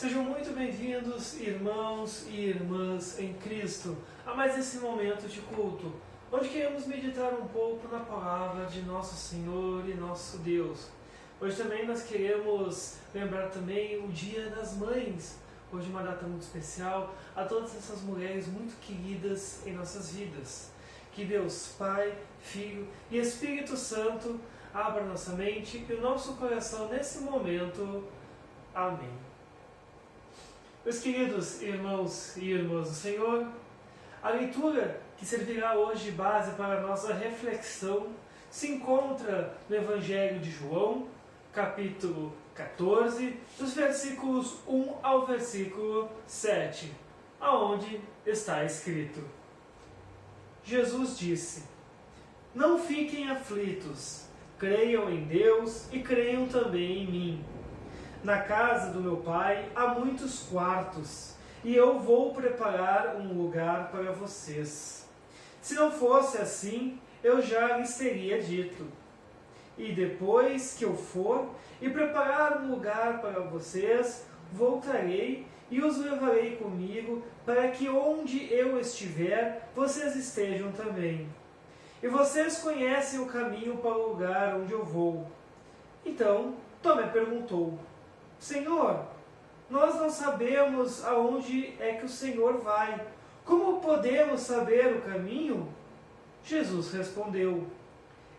Sejam muito bem-vindos, irmãos e irmãs em Cristo, a mais esse momento de culto, onde queremos meditar um pouco na palavra de nosso Senhor e nosso Deus. Hoje também nós queremos lembrar também o Dia das Mães, hoje uma data muito especial a todas essas mulheres muito queridas em nossas vidas. Que Deus, Pai, Filho e Espírito Santo abra nossa mente e o nosso coração nesse momento. Amém. Meus queridos irmãos e irmãs do Senhor, a leitura que servirá hoje de base para a nossa reflexão se encontra no Evangelho de João, capítulo 14, dos versículos 1 ao versículo 7, aonde está escrito: Jesus disse: Não fiquem aflitos, creiam em Deus e creiam também em mim. Na casa do meu Pai há muitos quartos, e eu vou preparar um lugar para vocês. Se não fosse assim, eu já lhes teria dito. E depois que eu for e preparar um lugar para vocês, voltarei e os levarei comigo, para que onde eu estiver, vocês estejam também. E vocês conhecem o caminho para o lugar onde eu vou. Então Tomé perguntou: Senhor, nós não sabemos aonde é que o Senhor vai. Como podemos saber o caminho? Jesus respondeu: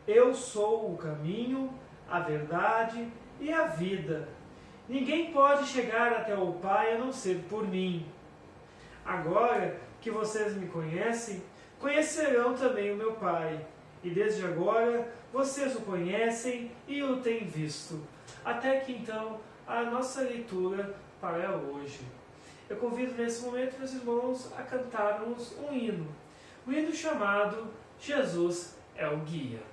Eu sou o caminho, a verdade e a vida. Ninguém pode chegar até o Pai a não ser por mim. Agora que vocês me conhecem, conhecerão também o meu Pai. E desde agora vocês o conhecem e o têm visto. Até que então a nossa leitura para hoje. Eu convido nesse momento, meus irmãos, a cantarmos um hino chamado Jesus é o Guia.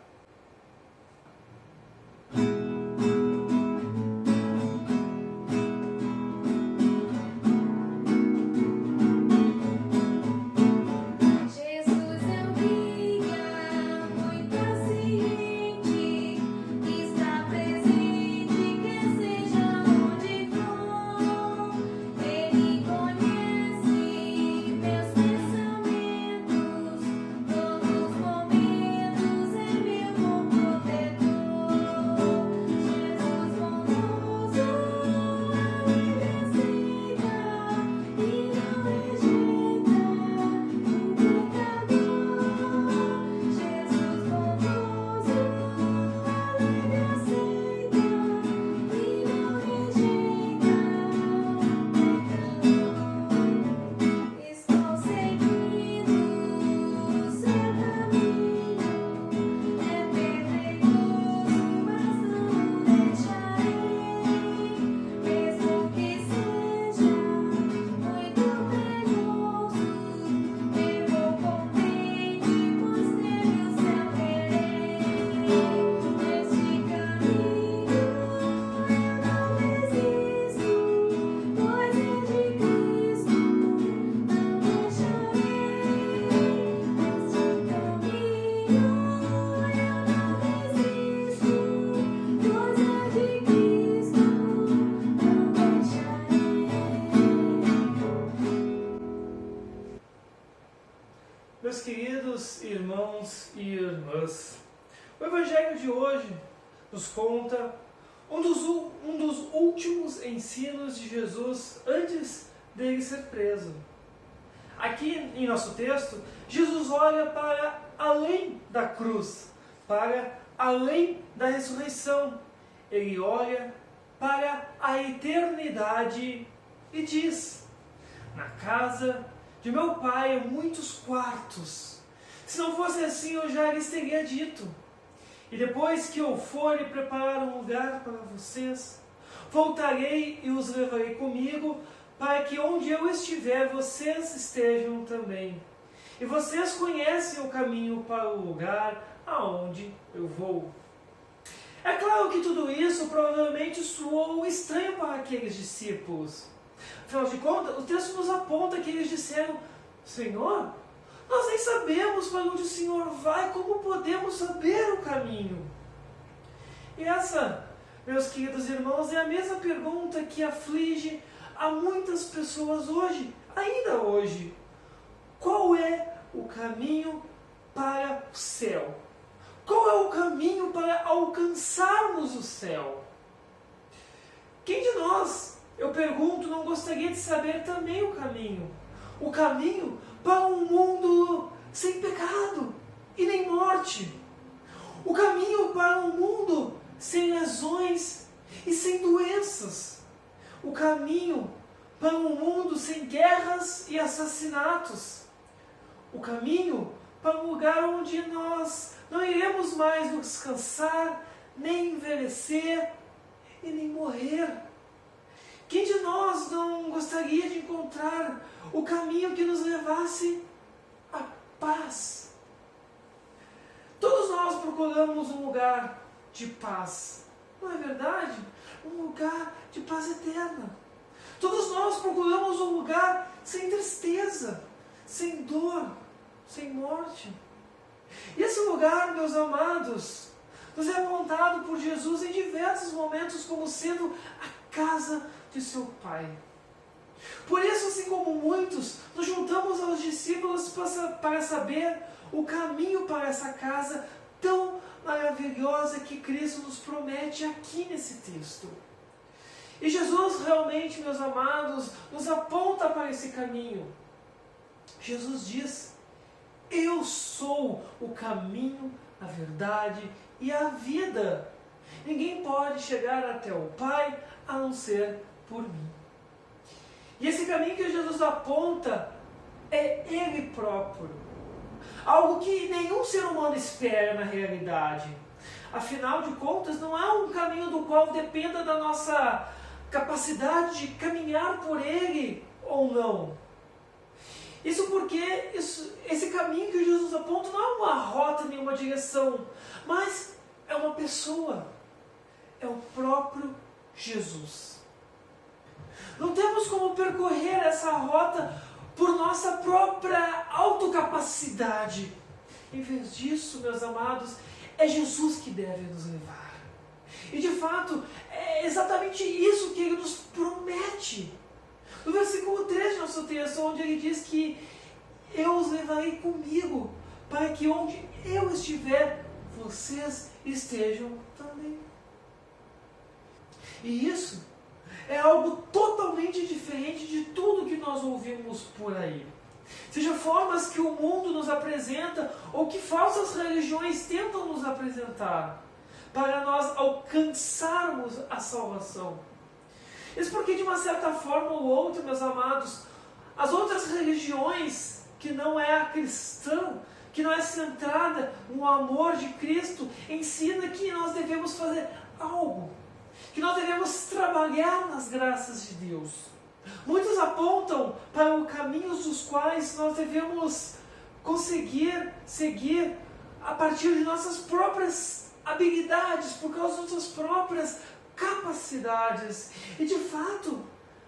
Meus queridos irmãos e irmãs, o Evangelho de hoje nos conta um dos últimos ensinos de Jesus antes dele ser preso. Aqui em nosso texto, Jesus olha para além da cruz, para além da ressurreição. Ele olha para a eternidade e diz: Na casa de meu Pai há muitos quartos. Se não fosse assim, eu já lhes teria dito. E depois que eu for e preparar um lugar para vocês, voltarei e os levarei comigo, para que onde eu estiver, vocês estejam também. E vocês conhecem o caminho para o lugar aonde eu vou. É claro que tudo isso provavelmente soou estranho para aqueles discípulos. Afinal de contas, o texto nos aponta que eles disseram: Senhor, nós nem sabemos para onde o Senhor vai, como podemos saber o caminho? E essa, meus queridos irmãos, é a mesma pergunta que aflige a muitas pessoas hoje, ainda hoje. Qual é o caminho para o céu? Qual é o caminho para alcançarmos o céu? Quem de nós, eu pergunto, não gostaria de saber também o caminho? O caminho para um mundo sem pecado e nem morte. O caminho para um mundo sem lesões e sem doenças. O caminho para um mundo sem guerras e assassinatos. O caminho para um lugar onde nós não iremos mais nos cansar, nem envelhecer e nem morrer. Quem de nós não gostaria de encontrar o caminho que nos levasse à paz? Todos nós procuramos um lugar de paz, não é verdade? Um lugar de paz eterna. Todos nós procuramos um lugar sem tristeza, sem dor, sem morte. E esse lugar, meus amados, nos é apontado por Jesus em diversos momentos como sendo a casa de seu Pai. Por isso, assim como muitos, nos juntamos aos discípulos para saber o caminho para essa casa tão maravilhosa que Cristo nos promete aqui nesse texto. E Jesus realmente, meus amados, nos aponta para esse caminho. Jesus diz: eu sou o caminho, a verdade e a vida. Ninguém pode chegar até o Pai a não ser por mim. E esse caminho que Jesus aponta é Ele próprio. Algo que nenhum ser humano espera na realidade. Afinal de contas, não há um caminho do qual dependa da nossa capacidade de caminhar por ele ou não. Isso porque esse caminho que Jesus aponta não é uma rota, nenhuma direção, mas é uma pessoa. É o próprio Jesus. Não temos como percorrer essa rota por nossa própria autocapacidade. Em vez disso, meus amados, é Jesus que deve nos levar. E de fato, é exatamente isso que Ele nos promete. No versículo 3 do nosso texto, onde Ele diz que eu os levarei comigo, para que onde eu estiver, vocês estejam também. E isso é algo totalmente diferente de tudo que nós ouvimos por aí. Seja formas que o mundo nos apresenta ou que falsas religiões tentam nos apresentar para nós alcançarmos a salvação. Isso porque, de uma certa forma ou outra, meus amados, as outras religiões que não é a cristã, que não é centrada no amor de Cristo, ensina que nós devemos fazer algo, que nós devemos trabalhar nas graças de Deus. Muitos apontam para os caminhos dos quais nós devemos conseguir seguir a partir de nossas próprias habilidades, por causa das nossas próprias capacidades. E de fato,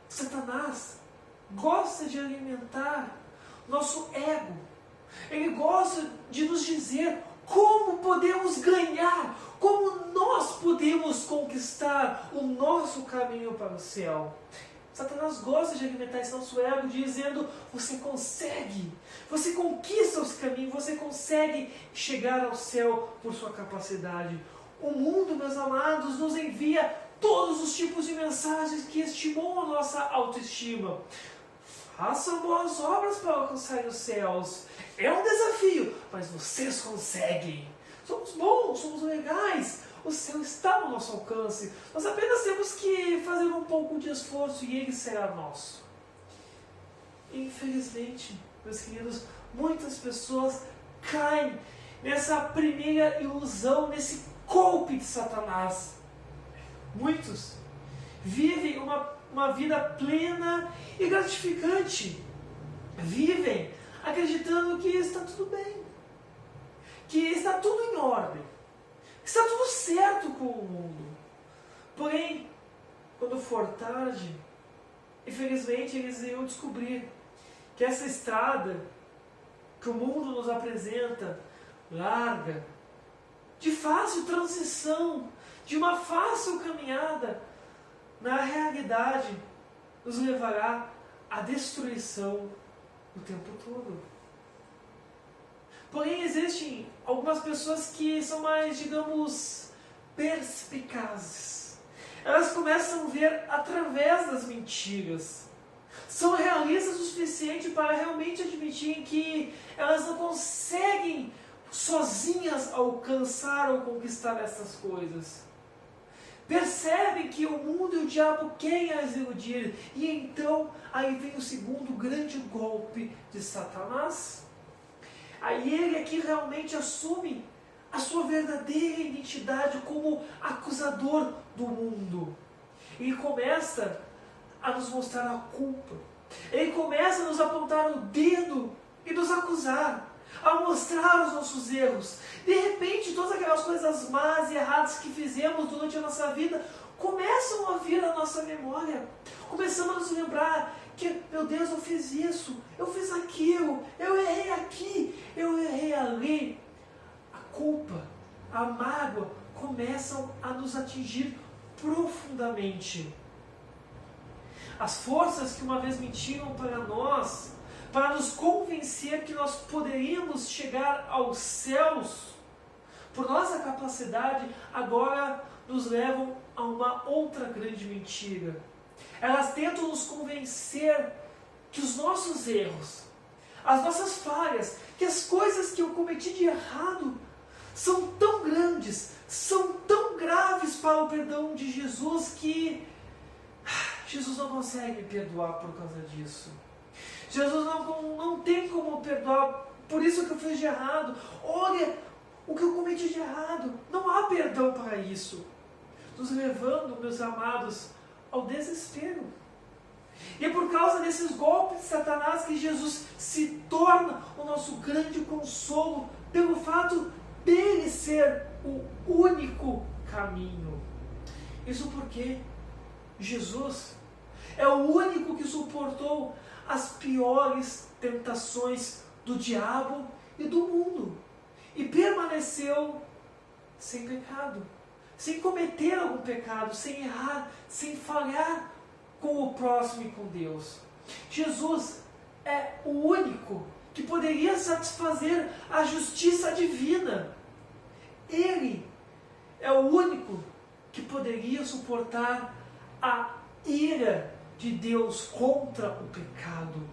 Satanás gosta de alimentar nosso ego. Ele gosta de nos dizer como podemos ganhar, como nós podemos conquistar o nosso caminho para o céu. Satanás gosta de alimentar esse nosso ego dizendo: você consegue, você conquista os caminhos, você consegue chegar ao céu por sua capacidade. O mundo, meus amados, nos envia todos os tipos de mensagens que estimulam a nossa autoestima. Façam boas obras para alcançar os céus. É um desafio, mas vocês conseguem. Somos bons, somos legais. O céu está no nosso alcance. Nós apenas temos que fazer um pouco de esforço e ele será nosso. Infelizmente, meus queridos, muitas pessoas caem nessa primeira ilusão, nesse golpe de Satanás. Muitos vivem uma vida plena e gratificante. Vivem acreditando que está tudo bem, que está tudo em ordem, que está tudo certo com o mundo. Porém, quando for tarde, infelizmente eles irão descobrir que essa estrada que o mundo nos apresenta, larga, de fácil transição, de uma fácil caminhada, na realidade nos levará à destruição o tempo todo. Porém, existem algumas pessoas que são mais, digamos, perspicazes. Elas começam a ver através das mentiras. São realistas o suficiente para realmente admitir que elas não conseguem sozinhas alcançar ou conquistar essas coisas. Percebem que o mundo e o diabo querem as iludir. E então, aí vem o segundo grande golpe de Satanás. Aí ele aqui realmente assume a sua verdadeira identidade como acusador do mundo. Ele começa a nos mostrar a culpa. Ele começa a nos apontar o dedo e nos acusar, a mostrar os nossos erros. De repente, todas aquelas coisas más e erradas que fizemos durante a nossa vida começam a vir à nossa memória. Começamos a nos lembrar que, meu Deus, eu fiz isso, eu fiz aquilo, eu errei aqui, eu errei ali. A culpa, a mágoa começam a nos atingir profundamente. As forças que uma vez mentiram para nós, para nos convencer que nós poderíamos chegar aos céus, por nossa capacidade, agora nos levam a uma outra grande mentira. Elas tentam nos convencer que os nossos erros, as nossas falhas, que as coisas que eu cometi de errado são tão grandes, são tão graves para o perdão de Jesus que Jesus não consegue me perdoar por causa disso. Jesus não tem como perdoar por isso que eu fiz de errado. Olha o que eu cometi de errado. Não há perdão para isso. Nos levando, meus amados, ao desespero. E é por causa desses golpes de Satanás que Jesus se torna o nosso grande consolo, pelo fato dele ser o único caminho. Isso porque Jesus é o único que suportou as piores tentações do diabo e do mundo e permaneceu sem pecado, sem cometer algum pecado, sem errar, sem falhar com o próximo e com Deus. Jesus é o único que poderia satisfazer a justiça divina. Ele é o único que poderia suportar a ira de Deus contra o pecado.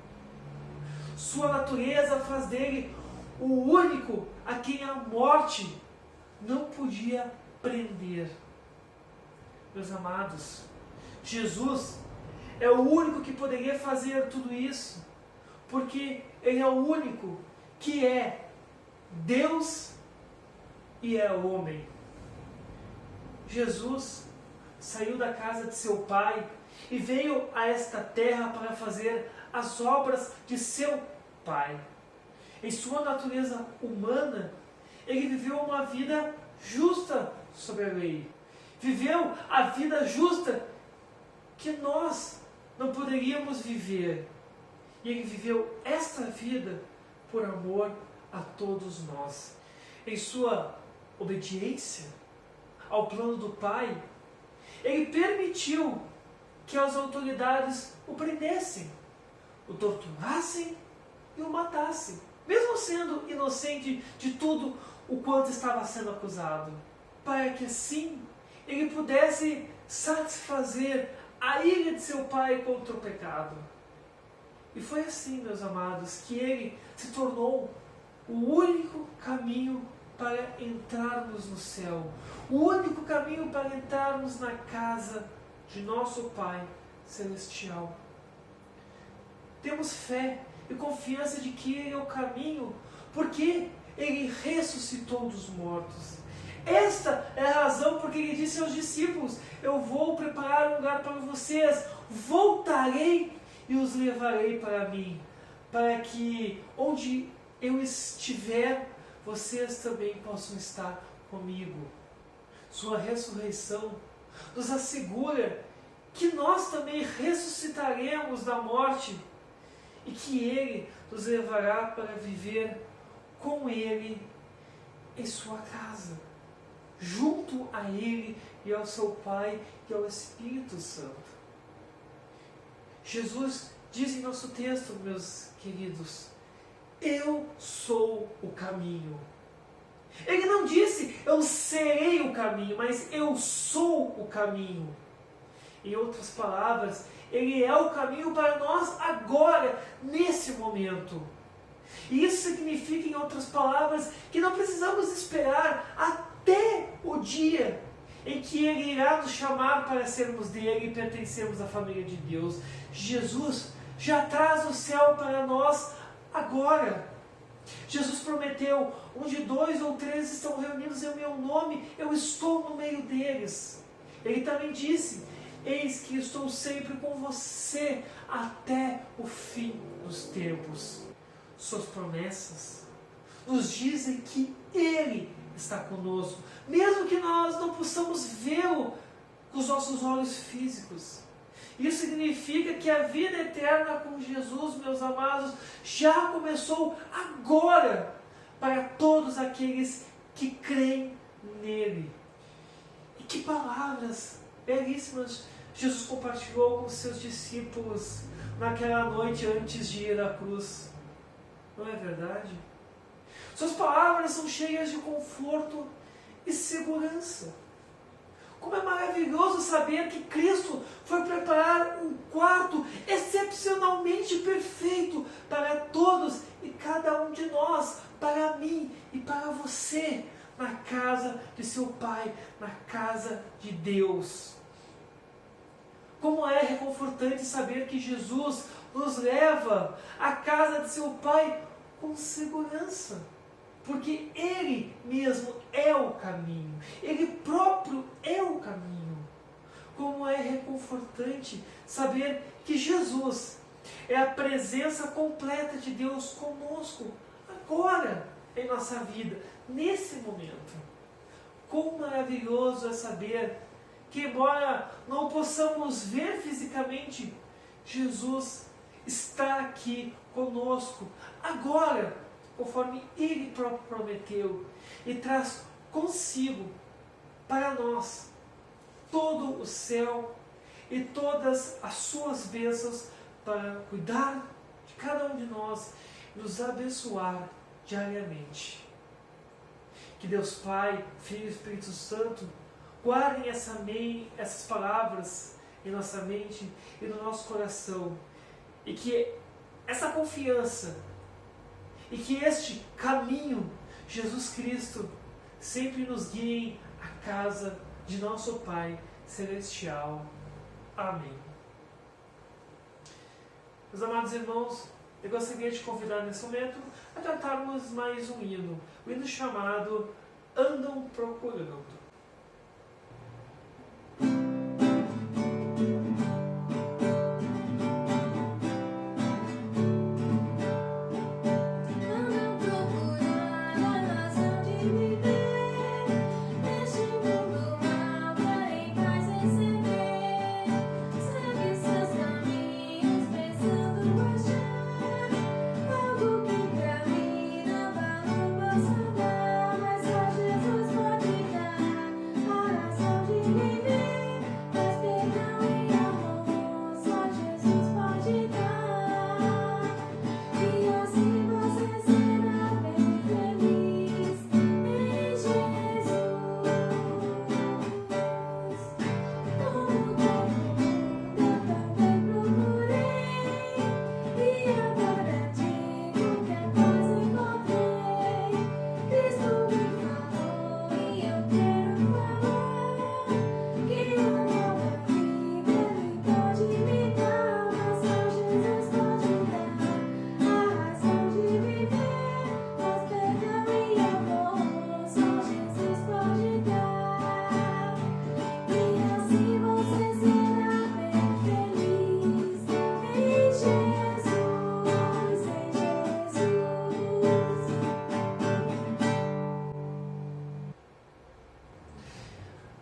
Sua natureza faz dele o único a quem a morte não podia prender. Meus amados, Jesus é o único que poderia fazer tudo isso, porque ele é o único que é Deus e é homem. Jesus saiu da casa de seu pai e veio a esta terra para fazer as obras de seu pai. Em sua natureza humana, ele viveu uma vida justa sob a lei. Viveu a vida justa que nós não poderíamos viver. E ele viveu esta vida por amor a todos nós. Em sua obediência ao plano do Pai, ele permitiu que as autoridades o prendessem, o torturassem e o matassem, mesmo sendo inocente de tudo o quanto estava sendo acusado, para que assim ele pudesse satisfazer a ira de seu pai contra o pecado. E foi assim, meus amados, que ele se tornou o único caminho para entrarmos no céu, o único caminho para entrarmos na casa de nosso Pai Celestial. Temos fé e confiança de que Ele é o caminho, porque Ele ressuscitou dos mortos. Esta é a razão porque Ele disse aos discípulos: eu vou preparar um lugar para vocês, voltarei e os levarei para mim, para que onde eu estiver, vocês também possam estar comigo. Sua ressurreição nos assegura que nós também ressuscitaremos da morte e que Ele nos levará para viver com Ele em sua casa, junto a Ele e ao seu Pai e ao Espírito Santo. Jesus diz em nosso texto, meus queridos, eu sou o caminho. Ele não disse, eu serei o caminho, mas eu sou o caminho. Em outras palavras, Ele é o caminho para nós agora, nesse momento. E isso significa, em outras palavras, que não precisamos esperar até o dia em que Ele irá nos chamar para sermos dele e pertencermos à família de Deus. Jesus já traz o céu para nós agora. Jesus prometeu, onde 2 ou 3 estão reunidos em meu nome, eu estou no meio deles. Ele também disse, eis que estou sempre com você até o fim dos tempos. Suas promessas nos dizem que Ele está conosco, mesmo que nós não possamos vê-lo com os nossos olhos físicos. Isso significa que a vida eterna com Jesus, meus amados, já começou agora para todos aqueles que creem nele. E que palavras belíssimas Jesus compartilhou com seus discípulos naquela noite antes de ir à cruz. Não é verdade? Suas palavras são cheias de conforto e segurança. Como é maravilhoso saber que Cristo foi preparar um quarto excepcionalmente perfeito para todos e cada um de nós, para mim e para você, na casa de seu Pai, na casa de Deus. Como é reconfortante saber que Jesus nos leva à casa de seu Pai com segurança. Porque Ele mesmo é o caminho. Ele próprio é o caminho. Como é reconfortante saber que Jesus é a presença completa de Deus conosco, agora, em nossa vida, nesse momento. Quão maravilhoso é saber que, embora não possamos ver fisicamente, Jesus está aqui conosco, agora, conforme Ele próprio prometeu, e traz consigo para nós todo o céu e todas as suas bênçãos para cuidar de cada um de nós e nos abençoar diariamente. Que Deus Pai, Filho e Espírito Santo guardem essas palavras em nossa mente e no nosso coração, e que essa confiança e que este caminho, Jesus Cristo, sempre nos guie à casa de nosso Pai Celestial. Amém. Meus amados irmãos, eu gostaria de convidar nesse momento a cantarmos mais um hino, o hino chamado Andam Procurando.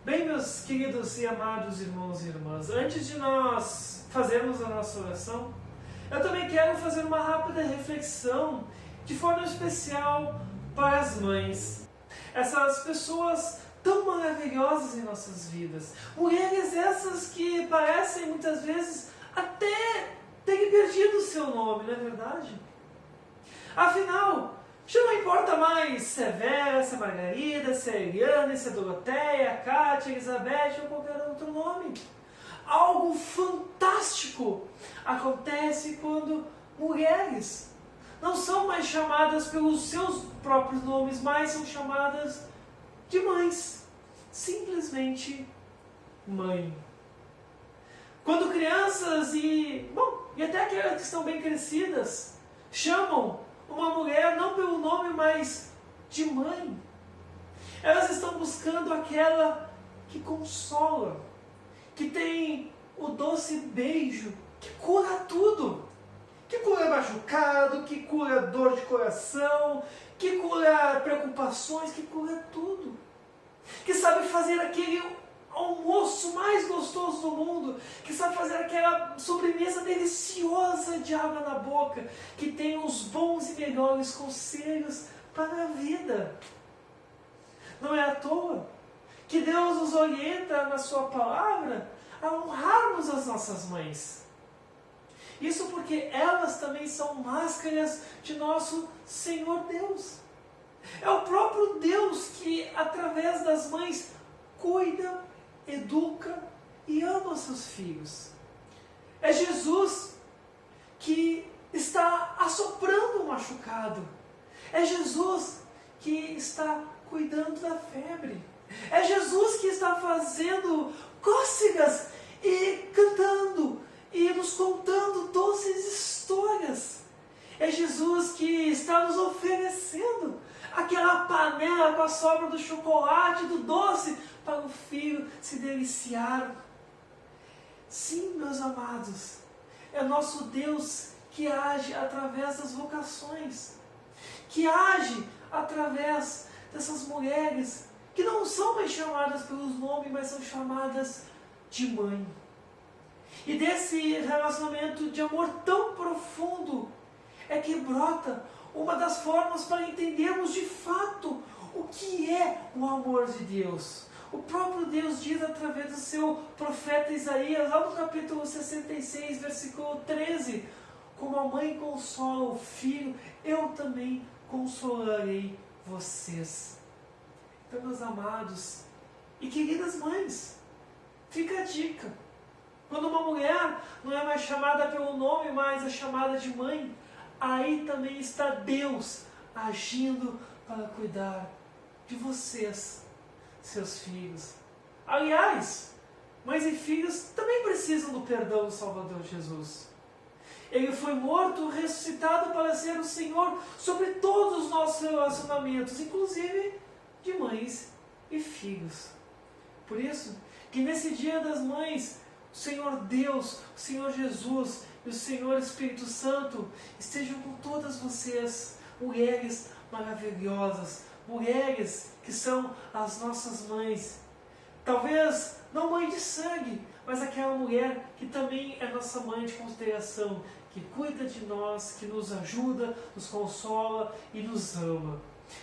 Bem, meus queridos e amados irmãos e irmãs, antes de nós fazermos a nossa oração, eu também quero fazer uma rápida reflexão, de forma especial para as mães. Essas pessoas tão maravilhosas em nossas vidas. Mulheres essas que parecem muitas vezes até tenha perdido o seu nome, não é verdade? Afinal, já não importa mais se é Vera, se é Margarida, se é Eliane, se é Doroteia, Kátia, Elizabeth ou qualquer outro nome. Algo fantástico acontece quando mulheres não são mais chamadas pelos seus próprios nomes, mas são chamadas de mães. Simplesmente mãe. Quando crianças e até aquelas que estão bem crescidas chamam uma mulher não pelo nome, mas de mãe, elas estão buscando aquela que consola, que tem o doce beijo, que cura tudo, que cura machucado, que cura dor de coração, que cura preocupações, que cura tudo, que sabe fazer aquele almoço mais gostoso do mundo, que sabe fazer aquela sobremesa deliciosa de água na boca, que tem os bons e melhores conselhos para a vida. Não é à toa que Deus nos orienta na sua palavra a honrarmos as nossas mães. Isso porque elas também são máscaras de nosso Senhor Deus. É o próprio Deus que, através das mães, cuida, educa e ama os seus filhos. É Jesus que está assoprando o machucado. É Jesus que está cuidando da febre. É Jesus que está fazendo cócegas e cantando e nos contando doces histórias. É Jesus que está nos oferecendo aquela panela com a sobra do chocolate, do doce, para o filho se deliciar. Sim, meus amados, é nosso Deus que age através das vocações, que age através dessas mulheres que não são mais chamadas pelos nomes, mas são chamadas de mãe. E desse relacionamento de amor tão profundo é que brota uma das formas para entendermos de fato o que é o amor de Deus. O próprio Deus diz através do seu profeta Isaías, lá no capítulo 66, versículo 13, como a mãe consola o filho, eu também consolarei vocês. Então, meus amados e queridas mães, fica a dica. Quando uma mulher não é mais chamada pelo nome, mas é chamada de mãe, aí também está Deus agindo para cuidar de vocês, seus filhos. Aliás, mães e filhos também precisam do perdão do Salvador Jesus. Ele foi morto, ressuscitado para ser o Senhor sobre todos os nossos relacionamentos, inclusive de mães e filhos. Por isso, que nesse Dia das Mães, o Senhor Deus, o Senhor Jesus e o Senhor Espírito Santo estejam com todas vocês, mulheres maravilhosas, mulheres que são as nossas mães. Talvez não mãe de sangue, mas aquela mulher que também é nossa mãe de consideração, que cuida de nós, que nos ajuda, nos consola e nos ama.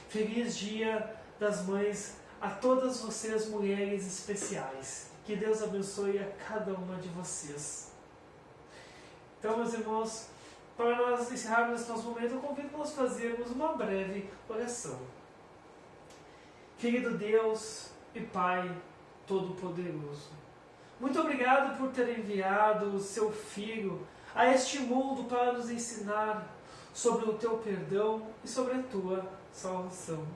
Feliz Dia das Mães a todas vocês, mulheres especiais. Que Deus abençoe a cada uma de vocês. Então, meus irmãos, para nós encerrarmos esse nosso momento, eu convido para nós fazermos uma breve oração. Querido Deus e Pai Todo-Poderoso, muito obrigado por ter enviado o seu Filho a este mundo para nos ensinar sobre o teu perdão e sobre a tua salvação.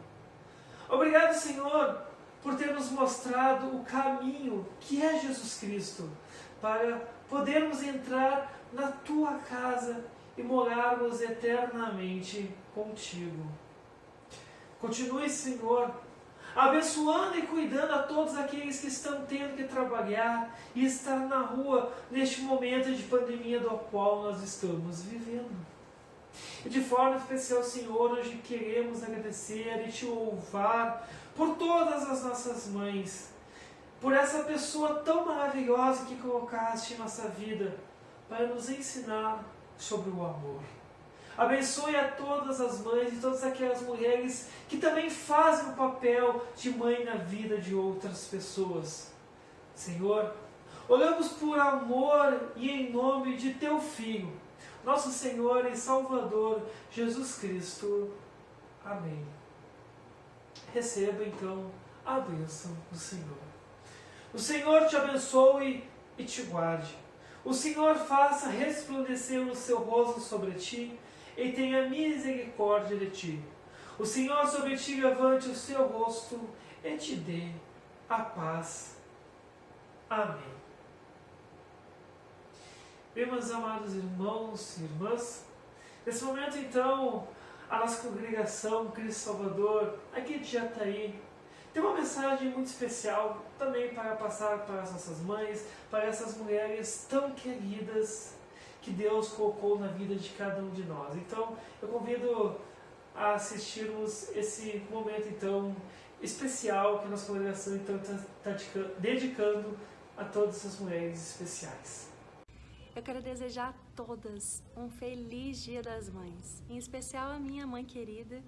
Obrigado, Senhor, por ter nos mostrado o caminho que é Jesus Cristo, para podermos entrar na tua casa e morarmos eternamente contigo. Continue, Senhor, abençoando e cuidando a todos aqueles que estão tendo que trabalhar e estar na rua neste momento de pandemia do qual nós estamos vivendo. E de forma especial, Senhor, hoje queremos agradecer e te louvar por todas as nossas mães, por essa pessoa tão maravilhosa que colocaste em nossa vida para nos ensinar sobre o amor. Abençoe a todas as mães e todas aquelas mulheres que também fazem o papel de mãe na vida de outras pessoas. Senhor, Oramos por amor e em nome de Teu Filho, nosso Senhor e Salvador, Jesus Cristo. Amém. Receba então a bênção do Senhor. O Senhor te abençoe e te guarde. O Senhor faça resplandecer o seu rosto sobre ti e tenha misericórdia de ti. O Senhor sobre ti levante o seu rosto e te dê a paz. Amém. Meus amados irmãos e irmãs, nesse momento então, a nossa congregação Cristo Salvador, aqui de Jataí, tem uma mensagem muito especial também para passar para as nossas mães, para essas mulheres tão queridas que Deus colocou na vida de cada um de nós. Então, eu convido a assistirmos esse momento então especial que a nossa congregação então está dedicando a todas essas mulheres especiais. Eu quero desejar a todas um feliz Dia das Mães, em especial a minha mãe querida,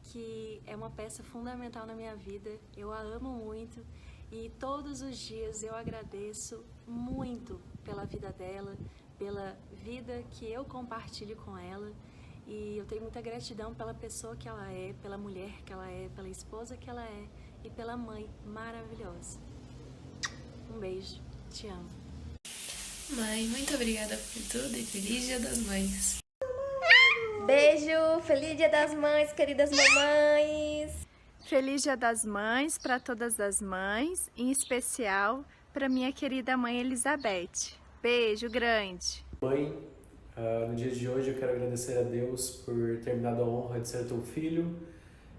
que é uma peça fundamental na minha vida. Eu a amo muito e todos os dias eu agradeço muito pela vida dela, pela vida que eu compartilho com ela, e eu tenho muita gratidão pela pessoa que ela é, pela mulher que ela é, pela esposa que ela é e pela mãe maravilhosa. Um beijo, te amo. Mãe, muito obrigada por tudo e feliz Dia das Mães. Beijo, feliz Dia das Mães, queridas mamães. Feliz Dia das Mães para todas as mães, em especial para minha querida mãe Elizabeth. Beijo grande. Mãe, no dia de hoje eu quero agradecer a Deus por ter me dado a honra de ser teu filho.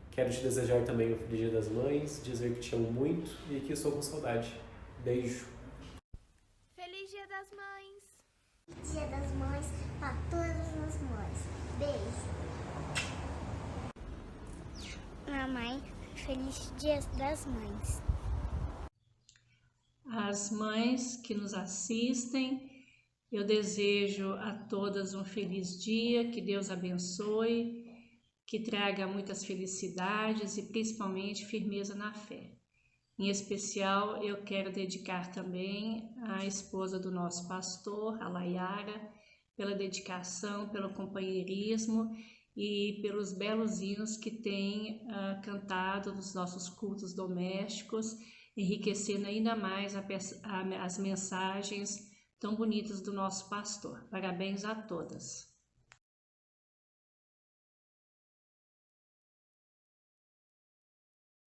Quero te desejar também um feliz Dia das Mães, dizer que te amo muito e que estou com saudade. Beijo. Feliz Dia das Mães. Dia das Mães para todas as mães. Beijo. Mamãe, feliz Dia das Mães. As mães que nos assistem, eu desejo a todas um feliz dia, que Deus abençoe, que traga muitas felicidades e principalmente firmeza na fé. Em especial, eu quero dedicar também à esposa do nosso pastor, a Layara, pela dedicação, pelo companheirismo e pelos belos hinos que tem cantado nos nossos cultos domésticos, enriquecendo ainda mais as mensagens tão bonitas do nosso pastor. Parabéns a todas.